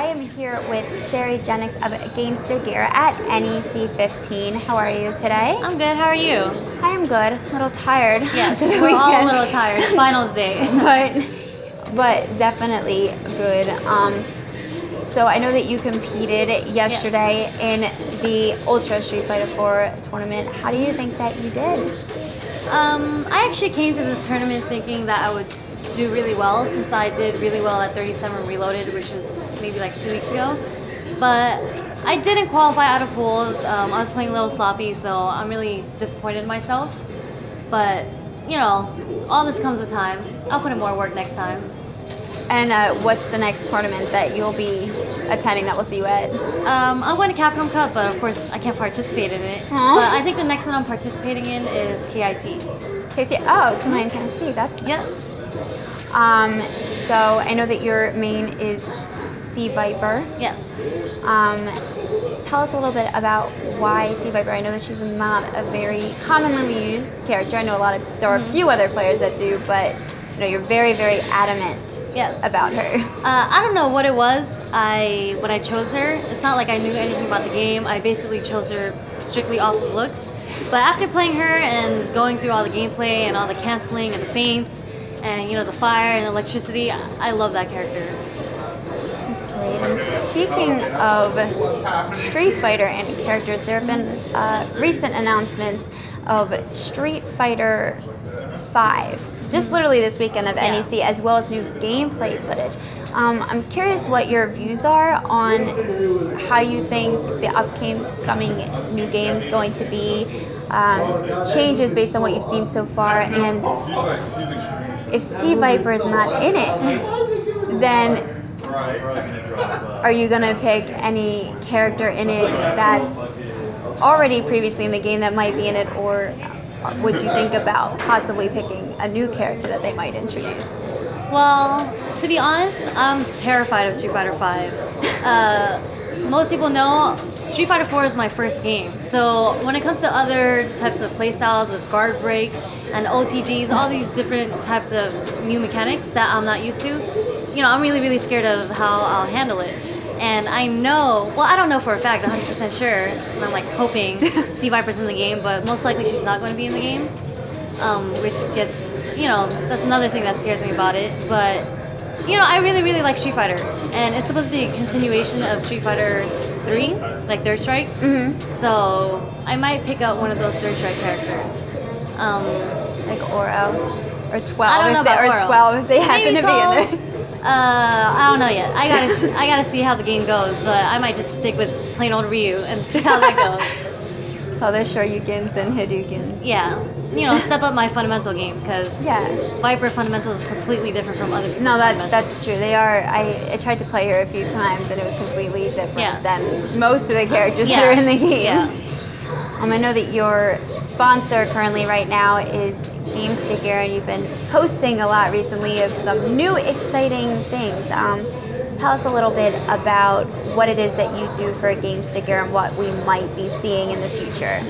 am here with SherryJenix of Gamester Gear at NEC15. How are you today? I'm good. How are you? I am good. A little tired. Yes, we're all a little tired. It's finals day. but definitely good. So I know that you competed yesterday in the Ultra Street Fighter 4 tournament. How do you think that you did? I actually came to this tournament thinking that I would do really well, since I did really well at 37 Reloaded, which was maybe like 2 weeks ago. But I didn't qualify out of pools. I was playing a little sloppy, so I'm really disappointed in myself. But, you know, all this comes with time. I'll put in more work next time. And what's the next tournament that you'll be attending that we'll see you at? I'm going to Capcom Cup, but of course I can't participate in it. Huh? But I think the next one I'm participating in is KIT. KT? Oh, tonight in Tennessee. That's nice. Yes. So I know that your main is Sea Viper. Yes. Tell us a little bit about why Sea Viper. I know that she's not a very commonly used character. I know there are a few other players that do, but you know, you're very, very adamant about her. I don't know what it was. When I chose her, it's not like I knew anything about the game. I basically chose her strictly off of looks. But after playing her and going through all the gameplay and all the canceling and the feints, and you know, the fire and electricity, I love that character. That's great. And speaking of Street Fighter and characters, there have been recent announcements of Street Fighter 5, just literally this weekend of NEC, as well as new gameplay footage. I'm curious what your views are on how you think the upcoming new game is going to be, changes based on what you've seen so far, and if Sea Viper is not in it, then are you going to pick any character in it that's already previously in the game that might be in it, or would you think about possibly picking a new character that they might introduce? Well, to be honest, I'm terrified of Street Fighter 5. Most people know Street Fighter 4 is my first game. So when it comes to other types of playstyles with guard breaks and OTGs, all these different types of new mechanics that I'm not used to, you know, I'm really, really scared of how I'll handle it. And I know, well, I don't know for a fact, 100% sure, and I'm like hoping Sea Viper's in the game, but most likely she's not going to be in the game, which gets, you know, that's another thing that scares me about it. But, you know, I really, really like Street Fighter, and it's supposed to be a continuation of Street Fighter 3, like Third Strike. So I might pick out one of those Third Strike characters. Like Oro, or 12, I don't know about or Oro. 12 if they happen to be in there. I don't know yet. I gotta see how the game goes, but I might just stick with plain old Ryu and see how that goes. Other Shoryukens and Hadoukens. Yeah, you know, step up my fundamental game, because Viper fundamentals is completely different from other people's fundamentals. That's true. They are. I tried to play her a few times, and it was completely different than most of the characters that are in the game. I know that your sponsor currently right now is Gamester Gear, and you've been posting a lot recently of some new exciting things. Tell us a little bit about what it is that you do for Gamester Gear and what we might be seeing in the future.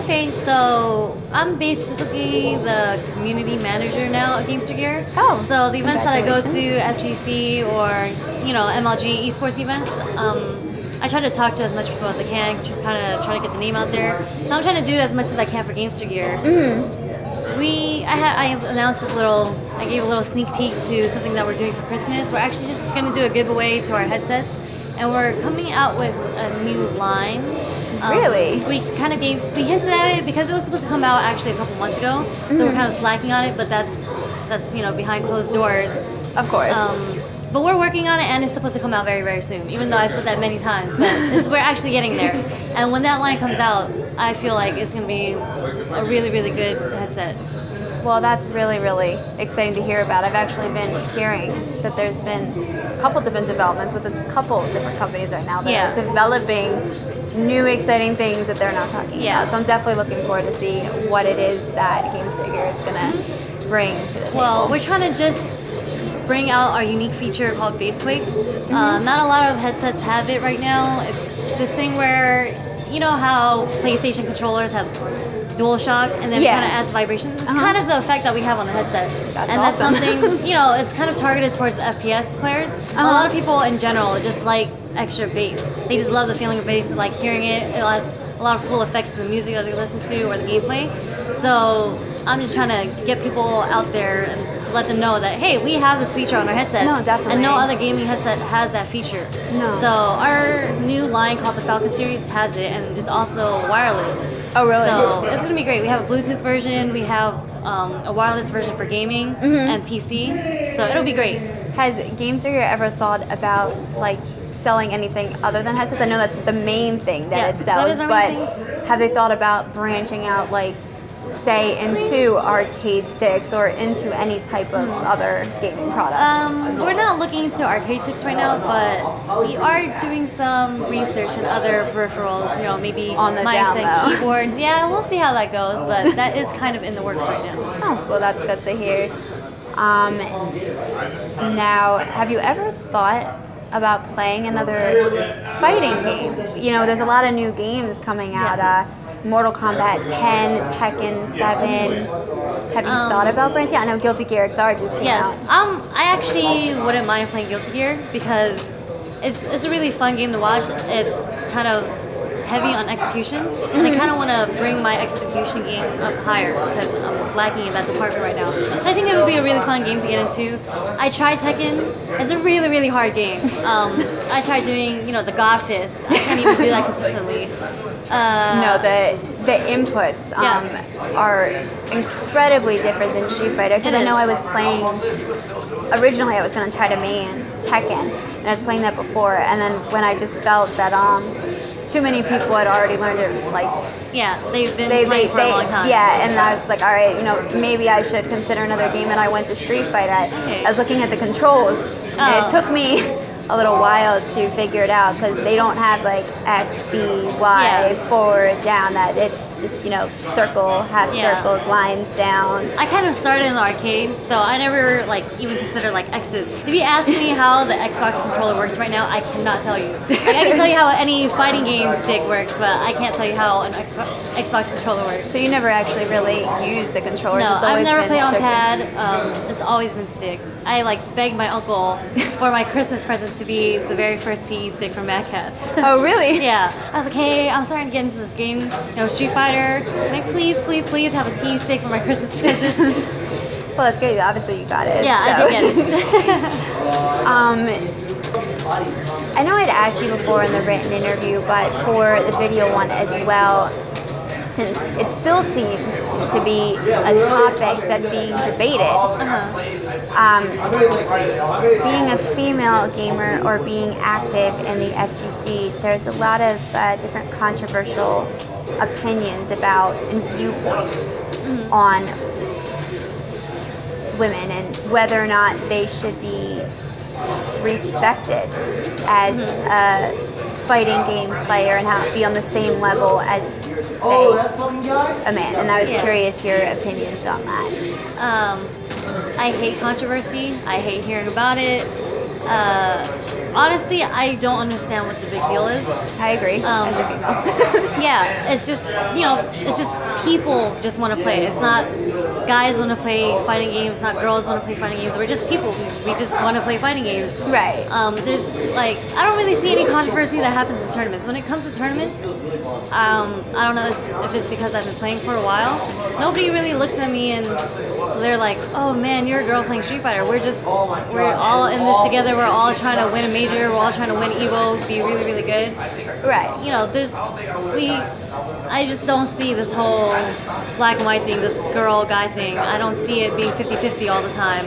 Okay, so I'm basically the community manager now at Gamester Gear. Oh, so the events that I go to, FGC or, you know, MLG esports events, I try to talk to as much people as I can, kind of try to get the name out there. So I'm trying to do as much as I can for Gamester Gear. I announced this I gave a little sneak peek to something that we're doing for Christmas. We're actually just going to do a giveaway to our headsets, and we're coming out with a new line. Really? We hinted at it because it was supposed to come out actually a couple months ago, so we're kind of slacking on it, but that's you know, behind closed doors. Of course. But we're working on it, and it's supposed to come out very, very soon, even though I've said that many times, but we're actually getting there. And when that line comes out, I feel like it's going to be a really, really good headset. Well, that's really, really exciting to hear about. I've actually been hearing that there's been a couple different developments with a couple of different companies right now that are developing new exciting things that they're not talking about. So I'm definitely looking forward to see what it is that Gamester Gear is going to bring to the table. Well, we're trying to just bring out our unique feature called Basequake. Not a lot of headsets have it right now. It's this thing where, you know how PlayStation controllers have DualShock, and then Yeah. kind of adds vibrations. It's Uh-huh. kind of the effect that we have on the headset. That's and awesome. that's something, it's kind of targeted towards FPS players. A lot of people in general just like extra bass. They just love the feeling of bass, like hearing it. It has a lot of cool effects to the music that they listen to or the gameplay. So I'm just trying to get people out there and to let them know that, hey, we have this feature on our headsets. No, definitely. And no other gaming headset has that feature. No. So our new line called the Falcon series has it, and it's also wireless. Oh, really? So it's gonna be great. We have a Bluetooth version. We have a wireless version for gaming and PC. So it'll be great. Has Game Studio ever thought about like selling anything other than headsets? I know that's the main thing that Yes, it that sells, is our but main thing. have they thought about branching out, like, say, into arcade sticks or into any type of other gaming products? We're not looking into arcade sticks right now, but we are doing some research in other peripherals. Maybe On the mice down and low. keyboards. Yeah, we'll see how that goes, but that is kind of in the works right now. Oh, well, that's good to hear. Now, have you ever thought about playing another fighting game? There's a lot of new games coming out. Mortal Kombat 10, Tekken 7. Have you thought about branching out? I know Guilty Gear XR just came Yes. out. I actually wouldn't mind playing Guilty Gear because it's a really fun game to watch. It's kind of heavy on execution, and I kind of want to bring my execution game up higher because I'm lacking in that department right now. I think it would be a really fun game to get into. I tried Tekken. It's a really, really hard game. I tried doing, the God Fist. I can't even do that consistently. No, the inputs Yes. are incredibly different than Street Fighter, because I know I was playing, originally I was going to try to main Tekken, and I was playing that before, and then when I just felt that too many people had already learned it, like, yeah, they've been playing for a long time. Yeah, and I was like, all right, maybe I should consider another game, and I went to Street Fighter. I was looking at the controls, and it took me a little while to figure it out, because they don't have like X, B, Y, forward, down, that it's just, circle, half circles, lines down. I kind of started in the arcade, so I never even considered X's. If you ask me how the Xbox controller works right now, I cannot tell you. I can tell you how any fighting game stick works, but I can't tell you how an Xbox controller works. So you never actually really used the controllers? No, It's I've always never been played on stick. pad. It's always been stick. I begged my uncle for my Christmas present to be the very first TE stick from Mad Catz. Oh, really? Yeah. I was like, hey, I'm starting to get into this game, Street Fighter. Can I please, please, please have a TE stick for my Christmas present? Well, that's great. Obviously, you got it. Yeah, so. I did get it. I know I'd asked you before in the written interview, but for the video one as well, since it still seems to be a topic that's being debated, being a female gamer or being active in the FGC, there's a lot of different controversial opinions about and viewpoints on women and whether or not they should be respected as a fighting game player and how be on the same level as, say, a man. And I was curious your opinions on that. I hate controversy. I hate hearing about it. Honestly, I don't understand what the big deal is. I agree. As a female. Yeah, it's just it's just people just want to play. It's not guys want to play fighting games, not girls want to play fighting games. We're just people. We just want to play fighting games. Right. There's I don't really see any controversy that happens in tournaments. When it comes to tournaments, I don't know if it's because I've been playing for a while. Nobody really looks at me and they're like, "Oh man, you're a girl playing Street Fighter." We're all in this together. We're all trying to win a major. We're all trying to win Evo, be really, really good. Right. I just don't see this whole black and white thing, this girl-guy thing. I don't see it being 50-50 all the time.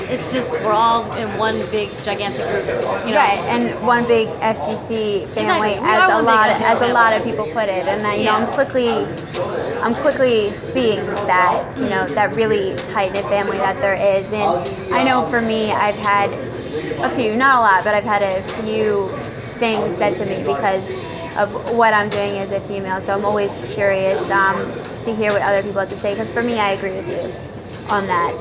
It's just we're all in one big, gigantic group. Right, and one big FGC family, Exactly. We are one big FGC as a lot of family. people put it. And I'm quickly seeing that, that really tight-knit family that there is. And I know for me, I've had a few, not a lot, but I've had a few things said to me because of what I'm doing as a female. So I'm always curious to hear what other people have to say, because for me, I agree with you on that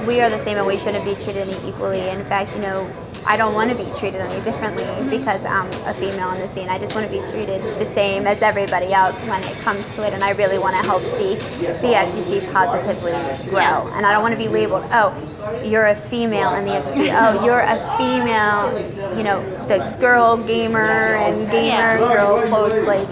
we are the same and we shouldn't be treated any equally. In fact, I don't want to be treated any differently because I'm a female in the scene. I just want to be treated the same as everybody else when it comes to it, and I really want to help see the FGC positively grow. And I don't want to be labeled, oh, you're a female in the FGC. Oh, you're a female, the girl gamer and gamer girl quotes, like,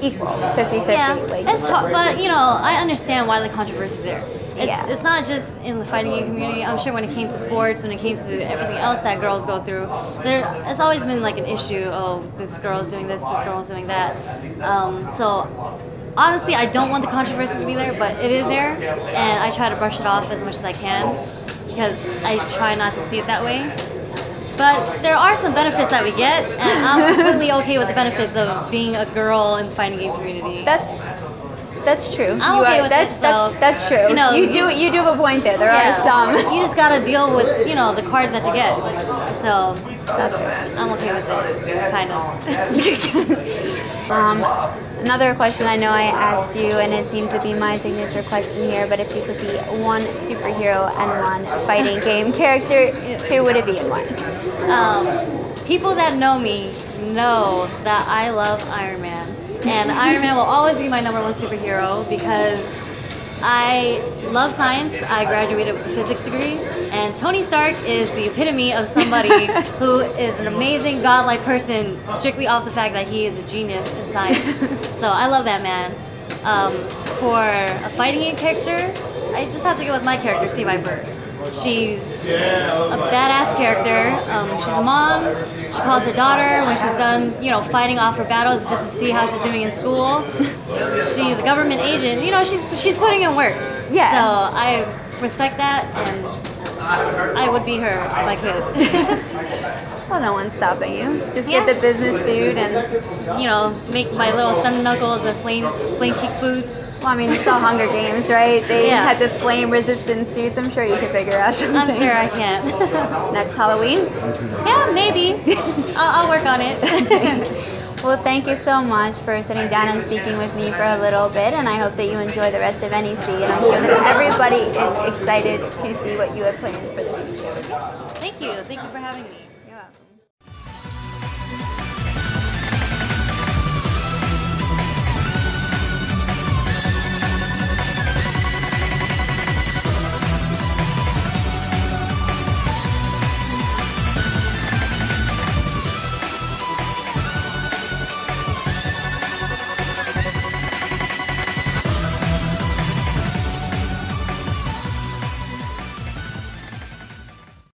equal, 50-50. Yeah, like, it's hard, but I understand why the controversy is there. Yeah. It's not just in the fighting game community. I'm sure when it came to sports, when it came to everything else that girls go through, it's always been like an issue. Oh, this girl's doing this girl's doing that. So honestly, I don't want the controversy to be there, but it is there, and I try to brush it off as much as I can because I try not to see it that way. But there are some benefits that we get, and I'm completely okay with the benefits of being a girl in the fighting game community. That's true. I'm okay with it. That's true. You do have a point there. There are some. You just gotta deal with the cards that you get. So that's good. I'm okay with it, kind of. Another question I know I asked you, and it seems to be my signature question here, but if you could be one superhero and one fighting game character, who would it be and why? People that know me know that I love Iron Man. And Iron Man will always be my number one superhero because I love science. I graduated with a physics degree. And Tony Stark is the epitome of somebody who is an amazing, godlike person strictly off the fact that he is a genius in science. So I love that man. For a fighting game character, I just have to go with my character, Sea Viper. She's a badass character. She's a mom. She calls her daughter when she's done, fighting off her battles just to see how she's doing in school. She's a government agent. She's putting in work. Yeah. So I respect that, and I would be her if I could. Well, no one's stopping you. Just get the business suit and make my little thumb knuckles and flame kick boots. Well, I mean, you saw Hunger Games, right? They had the flame-resistant suits. I'm sure you could figure out something. I'm sure I can. Next Halloween? Yeah, maybe. I'll work on it. Well, thank you so much for sitting down and speaking with me for a little bit, and I hope that you enjoy the rest of NEC, and I'm sure that everybody is excited to see what you have planned for the future. Thank you. Thank you for having me. You're welcome.